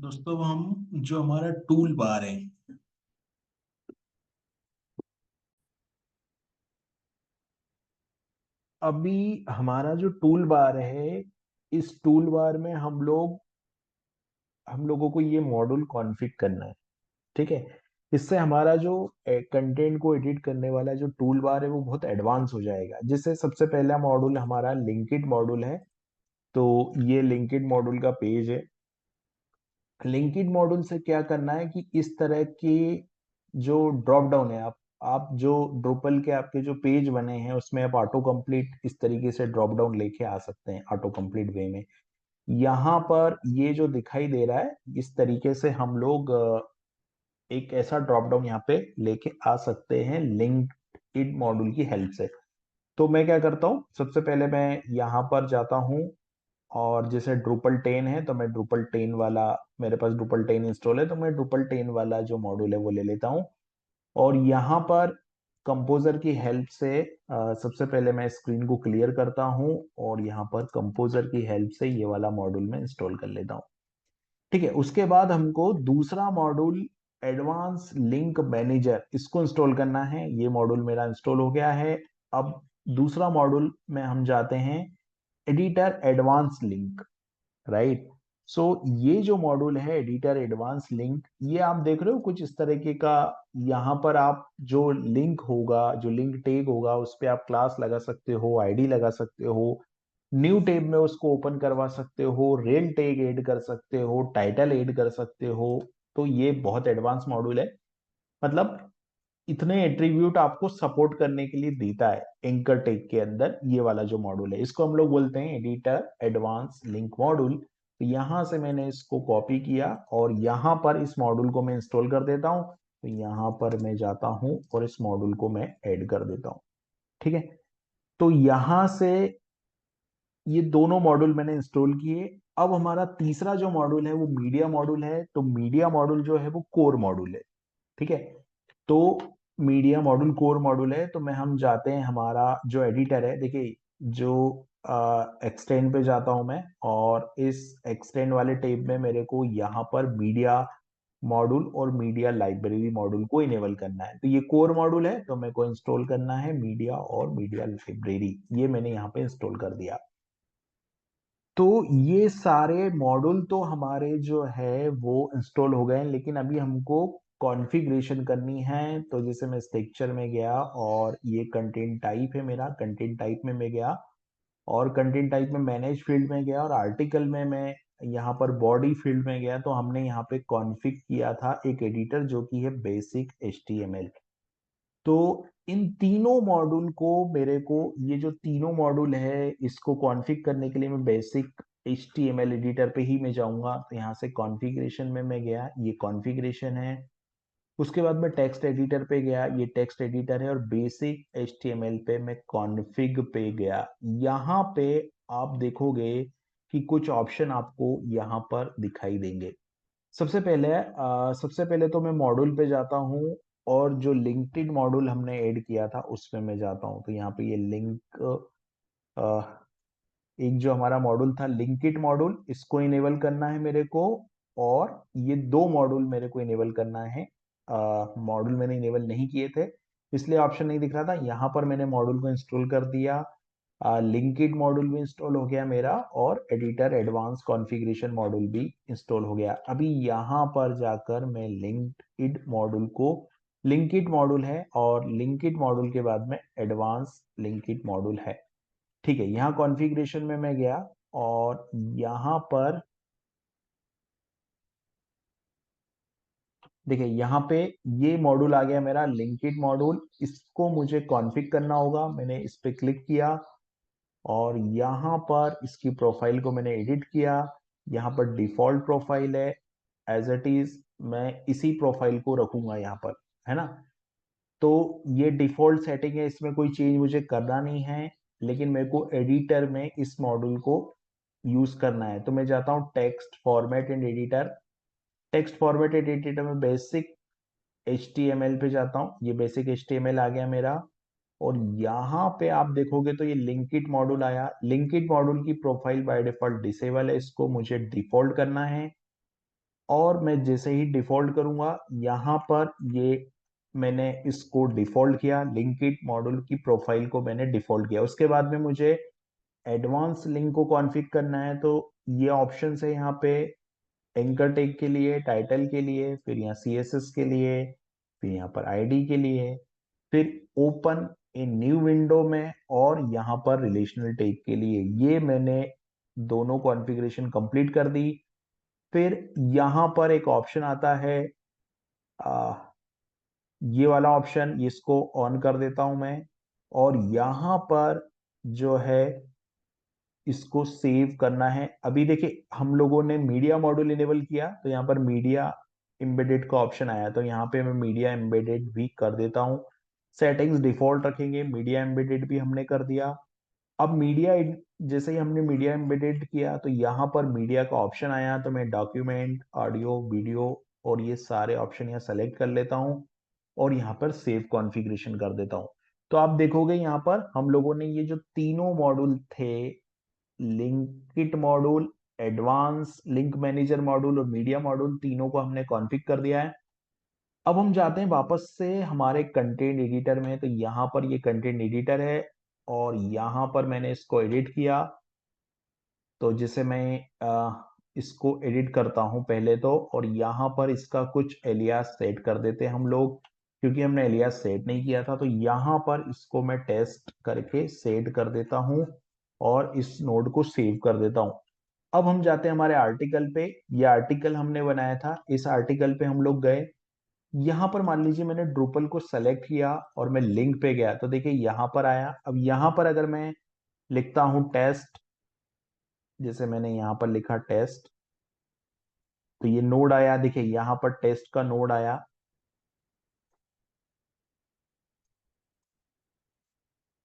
दोस्तों हम जो हमारा टूल बार है। अभी हमारा जो टूल बार है, इस टूल बार में हम लोगों को ये मॉड्यूल कॉन्फ़िग करना है। ठीक है। इससे हमारा जो कंटेंट को एडिट करने वाला जो टूल बार है वो बहुत एडवांस हो जाएगा। जिससे सबसे पहला मॉड्यूल हमारा लिंकिड मॉड्यूल है। तो ये लिंकिड मॉड्यूल का पेज है। लिंकिड मॉड्यूल से क्या करना है कि इस तरह के जो ड्रॉप डाउन है, आप जो ड्रुपल के आपके जो पेज बने हैं उसमें आप ऑटो कंप्लीट इस तरीके से ड्रॉप डाउन लेके आ सकते हैं ऑटो कंप्लीट वे में। यहाँ पर ये जो दिखाई दे रहा है इस तरीके से हम लोग एक ऐसा ड्रॉप डाउन यहाँ पे लेके आ सकते हैं लिंक्डइन मॉड्यूल की हेल्प से। तो मैं क्या करता हूँ, सबसे पहले मैं यहाँ पर जाता हूँ और जैसे ड्रुपल 10 है तो मैं ड्रुपल 10 वाला, मेरे पास ड्रुपल 10 इंस्टॉल है तो मैं ड्रुपल 10 वाला जो मॉड्यूल है वो ले लेता हूँ। और यहाँ पर कंपोजर की हेल्प से सबसे पहले मैं स्क्रीन को क्लियर करता हूँ और यहाँ पर कंपोजर की हेल्प से ये वाला मॉड्यूल मैं इंस्टॉल कर लेता हूँ। ठीक है। उसके बाद हमको दूसरा मॉड्यूल एडवांस लिंक मैनेजर इसको इंस्टॉल करना है। ये मॉड्यूल मेरा इंस्टॉल हो गया है। अब दूसरा मॉड्यूल में हम जाते हैं एडिटर एडवांस लिंक। राइट। सो ये जो मॉड्यूल है एडिटर एडवांस लिंक, ये आप देख रहे हो कुछ इस तरीके का। यहाँ पर आप जो लिंक होगा, जो लिंक टैग होगा उस पे आप क्लास लगा सकते हो, आईडी लगा सकते हो, न्यू टैब में उसको ओपन करवा सकते हो, रेल टैग ऐड कर सकते हो, टाइटल ऐड कर सकते हो। तो ये बहुत एडवांस मॉड्यूल है। मतलब इतने एट्रीब्यूट आपको सपोर्ट करने के लिए देता है एंकर टैग के अंदर ये वाला जो मॉड्यूल है। इसको हम लोग बोलते हैं एडिटर एडवांस लिंक मॉड्यूल। तो यहाँ से मैंने इसको कॉपी किया और यहाँ पर इस मॉड्यूल को मैं इंस्टॉल कर देता हूँ। तो यहाँ पर मैं जाता हूँ और इस मॉड्यूल को मैं ऐड कर देता हूँ। ठीक है। तो यहाँ से ये दोनों मॉड्यूल मैंने इंस्टॉल किए। अब हमारा तीसरा जो मॉड्यूल है वो मीडिया मॉड्यूल है। तो मीडिया मॉड्यूल जो है वो कोर मॉड्यूल है। ठीक है। तो मीडिया मॉड्यूल कोर मॉड्यूल है तो मैं हम जाते हैं, हमारा जो एडिटर है, देखिए जो एक्सटेंड पे जाता हूं मैं और इस एक्सटेंड वाले टैब में मेरे को यहाँ पर मीडिया मॉड्यूल और मीडिया लाइब्रेरी मॉड्यूल को इनेबल करना है। तो ये कोर मॉड्यूल है तो मेरे को इंस्टॉल करना है मीडिया और मीडिया लाइब्रेरी। ये मैंने यहाँ पे इंस्टॉल कर दिया। तो ये सारे मॉड्यूल तो हमारे जो है वो इंस्टॉल हो गए हैं, लेकिन अभी हमको कॉन्फ़िगरेशन करनी है। तो जैसे मैं स्ट्रक्चर में गया और ये कंटेंट टाइप है मेरा, कंटेंट टाइप में मैं गया और कंटेंट टाइप में मैनेज फील्ड में गया और आर्टिकल में मैं यहाँ पर बॉडी फील्ड में गया। तो हमने यहाँ पे कॉन्फ़िग किया था एक एडिटर जो कि है बेसिक HTML। तो इन तीनों मॉड्यूल को, मेरे को ये जो तीनों मॉड्यूल है इसको कॉन्फ़िग करने के लिए मैं बेसिक HTML एडिटर पे ही मैं जाऊंगा। तो यहाँ से कॉन्फ़िगरेशन में मैं गया, ये कॉन्फ़िगरेशन है। उसके बाद मैं टेक्स्ट एडिटर पे गया, ये टेक्स्ट एडिटर है। और बेसिक HTML पे मैं कॉन्फ़िग पे गया। यहाँ पे आप देखोगे कि कुछ ऑप्शन आपको यहाँ पर दिखाई देंगे। सबसे पहले तो मैं मॉड्यूल पे जाता हूँ और जो लिंक्डइन मॉड्यूल हमने ऐड किया था उसमें मैं जाता हूँ। तो यहाँ पे ये लिंक, एक जो हमारा मॉड्यूल था लिंकिट मॉड्यूल, इसको इनेबल करना है मेरे को। और ये दो मॉड्यूल मेरे को इनेबल करना है। मॉड्यूल मैंने इनेबल नहीं किए थे इसलिए ऑप्शन नहीं दिख रहा था। यहाँ पर मैंने मॉड्यूल को इंस्टॉल कर दिया। लिंकिड मॉड्यूल भी इंस्टॉल हो गया मेरा और एडिटर एडवांस कॉन्फ़िगरेशन मॉड्यूल भी इंस्टॉल हो गया। अभी यहाँ पर जाकर मैं लिंक्डइन मॉड्यूल को, लिंकिड मॉड्यूल है और लिंकिड मॉड्यूल के बाद में एडवांस लिंकिड मॉड्यूल है। ठीक है। यहाँ कॉन्फ़िगरेशन में मैं गया और यहाँ पर देखिए, यहाँ पे ये मॉड्यूल आ गया मेरा लिंकिड मॉड्यूल। इसको मुझे कॉन्फ़िग करना होगा। मैंने इस पे क्लिक किया और यहाँ पर इसकी प्रोफाइल को मैंने एडिट किया। यहाँ पर डिफॉल्ट प्रोफाइल है, एज इट इज मैं इसी प्रोफाइल को रखूंगा यहाँ पर, है ना। तो ये डिफॉल्ट सेटिंग है, इसमें कोई चेंज मुझे करना नहीं है। लेकिन मेरे को एडिटर में इस मॉड्यूल को यूज करना है। तो मैं जाता हूँ text format and editor. Text format and editor में बेसिक HTML पे जाता हूँ। ये बेसिक HTML आ गया मेरा। और यहाँ पे आप देखोगे तो ये लिंकिड मॉड्यूल आया। लिंकिड मॉड्यूल की प्रोफाइल बाय डिफॉल्ट डिसेबल है, इसको मुझे डिफॉल्ट करना है। और मैं जैसे ही डिफॉल्ट करूंगा यहाँ पर ये मैंने इसको डिफॉल्ट किया, लिंकिट मॉड्यूल की प्रोफाइल को मैंने डिफॉल्ट किया। उसके बाद में मुझे एडवांस लिंक को कॉन्फ़िगर करना है, तो ये ऑप्शन है यहाँ पे एंकर टैग के लिए, टाइटल के लिए, फिर यहाँ CSS के लिए, फिर यहाँ पर ID के लिए, फिर ओपन ए न्यू विंडो में, और यहाँ पर रिलेशनल टैग के लिए। ये मैंने दोनों कॉन्फ़िगरेशन कंप्लीट कर दी। फिर यहाँ पर एक ऑप्शन आता है, आ, ये वाला ऑप्शन, इसको ऑन कर देता हूं मैं। और यहाँ पर जो है इसको सेव करना है। अभी देखिए हम लोगों ने मीडिया मॉड्यूल इनेबल किया, तो यहाँ पर मीडिया एम्बेडेड का ऑप्शन आया, तो यहाँ पे मैं मीडिया एम्बेडेड भी कर देता हूँ। सेटिंग्स डिफॉल्ट रखेंगे, मीडिया एम्बेडेड भी हमने कर दिया। अब मीडिया, जैसे ही हमने मीडिया एम्बेडेड किया तो यहाँ पर मीडिया का ऑप्शन आया, तो मैं डॉक्यूमेंट, ऑडियो, वीडियो और ये सारे ऑप्शन यहाँ सेलेक्ट कर लेता हूँ और यहाँ पर सेव कॉन्फ़िगरेशन कर देता हूँ। तो आप देखोगे यहाँ पर हम लोगों ने ये जो तीनों मॉड्यूल थे, Linkit module, advance link manager module और मीडिया मॉड्यूल, तीनों को हमने कॉन्फ़िगर कर दिया है। अब हम जाते हैं वापस से हमारे कंटेंट एडिटर में, तो यहाँ पर ये कंटेंट एडिटर है और यहाँ पर मैंने इसको एडिट किया। तो जैसे मैं इसको एडिट करता हूं पहले तो, और यहाँ पर इसका कुछ एलियास सेट कर देते हैं हम लोग, क्योंकि हमने एलियास सेट नहीं किया था। तो यहाँ पर इसको मैं टेस्ट करके सेट कर देता हूं और इस नोड को सेव कर देता हूं। अब हम जाते हैं हमारे आर्टिकल पे। ये आर्टिकल हमने बनाया था, इस आर्टिकल पे हम लोग गए। यहाँ पर मान लीजिए मैंने ड्रूपल को सेलेक्ट किया और मैं लिंक पे गया, तो देखिए यहाँ पर आया। अब यहाँ पर अगर मैं लिखता हूं टेस्ट, जैसे मैंने यहाँ पर लिखा टेस्ट, तो ये नोड आया। देखिए यहाँ पर टेस्ट का नोड आया।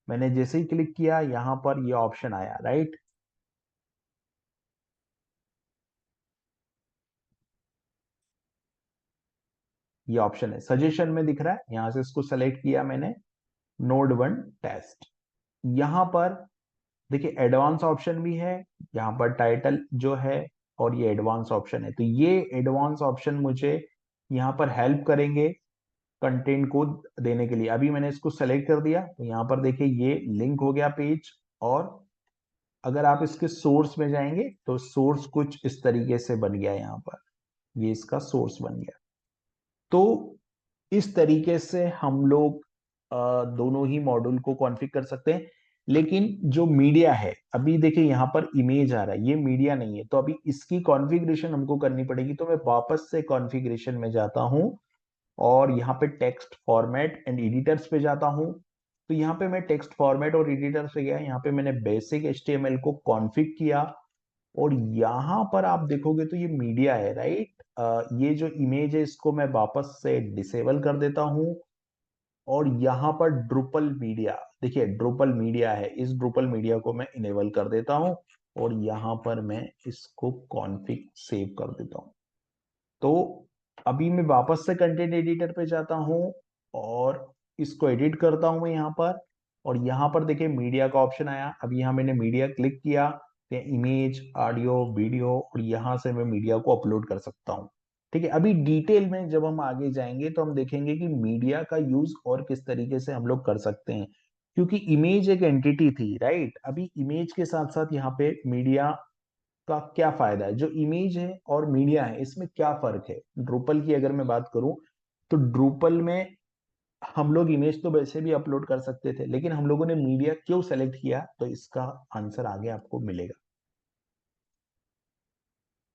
मैंने जैसे ही क्लिक किया यहाँ पर ये ऑप्शन आया, राइट। ये ऑप्शन है, सजेशन में दिख रहा है, यहां से इसको सेलेक्ट किया मैंने, नोड 1 टेस्ट। यहाँ पर देखिए एडवांस ऑप्शन भी है, यहाँ पर टाइटल जो है, और ये एडवांस ऑप्शन है। तो ये एडवांस ऑप्शन मुझे यहाँ पर हेल्प करेंगे कंटेंट को देने के लिए। अभी मैंने इसको सेलेक्ट कर दिया, तो यहाँ पर देखिए ये लिंक हो गया पेज। और अगर आप इसके सोर्स में जाएंगे तो सोर्स कुछ इस तरीके से बन गया, यहाँ पर ये इसका सोर्स बन गया। तो इस तरीके से हम लोग दोनों ही मॉड्यूल को कॉन्फ़िगर कर सकते हैं। लेकिन जो मीडिया है, अभी देखिए यहाँ पर इमेज आ रहा है, ये मीडिया नहीं है, तो अभी इसकी कॉन्फ़िगरेशन हमको करनी पड़ेगी। तो मैं वापस से कॉन्फ़िगरेशन में जाता हूँ और यहाँ पे टेक्स्ट फॉर्मेट एंड एडिटर्स पे जाता हूँ। तो यहाँ पे मैं टेक्स्ट फॉर्मेट और एडिटर्स पे गया, यहाँ पे मैंने बेसिक HTML को कॉन्फ़िग किया। और यहाँ पर आप देखोगे तो ये मीडिया है, राइट। ये जो इमेज है इसको मैं वापस से डिसेबल कर देता हूँ। और यहाँ पर ड्रुपल मीडिया, देखिए ड्रुपल मीडिया है, इस ड्रुपल मीडिया को मैं इनेबल कर देता हूँ और यहाँ पर मैं इसको कॉन्फ़िग सेव कर देता हूँ। तो अभी मैं वापस से कंटेंट एडिटर पे जाता हूँ और इसको एडिट करता हूँ मैं यहाँ पर। और यहाँ पर देखिए मीडिया का ऑप्शन आया। अब यहाँ मैंने मीडिया क्लिक किया, तो इमेज, ऑडियो, वीडियो, और यहाँ से मैं मीडिया को अपलोड कर सकता हूँ। ठीक है, अभी डिटेल में जब हम आगे जाएंगे तो हम देखेंगे कि मीडिया का यूज और किस तरीके से हम लोग कर सकते हैं, क्योंकि इमेज एक एंटिटी थी, राइट। अभी इमेज के साथ साथ यहाँ पे मीडिया का क्या फायदा है। जो इमेज है और मीडिया है इसमें क्या फर्क है, ड्रूपल की अगर मैं बात करूं, तो ड्रूपल में हम लोग इमेज तो वैसे भी अपलोड कर सकते थे, लेकिन हम लोगों ने मीडिया क्यों सेलेक्ट किया, तो इसका आंसर आगे आपको मिलेगा।